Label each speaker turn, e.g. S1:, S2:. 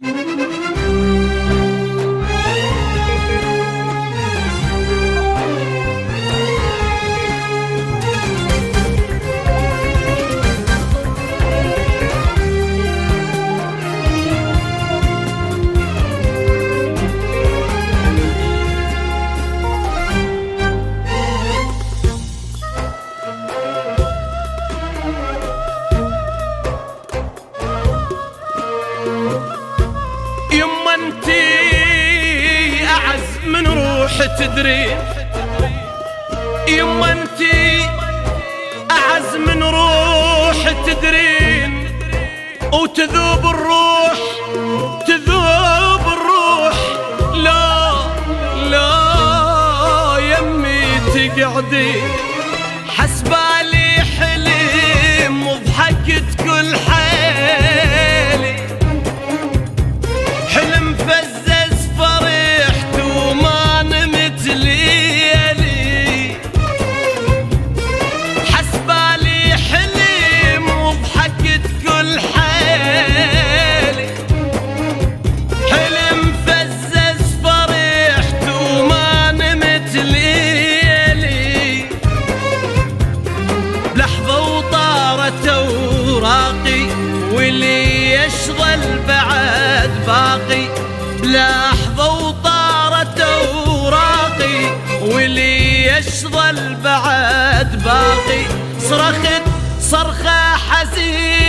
S1: يما انتي اعز من روح تدري، يما انتي اعز من روح تدرين، وتذوب الروح تذوب الروح. لا لا يمي تقعدي حسبالي حلم وضحكت كل حيلي، حلم فزز فرحت وما نمت ليلي، حسبالي حلم وضحكت كل حيلي، حلم فزز فرحت وما نمت ليلي، بلحظة وطارت اوراقي واللي يشغل بعد باقي، بلحظة وطارت اوراقي واللي يشغل بعد باقي، صرخت صرخة حزينة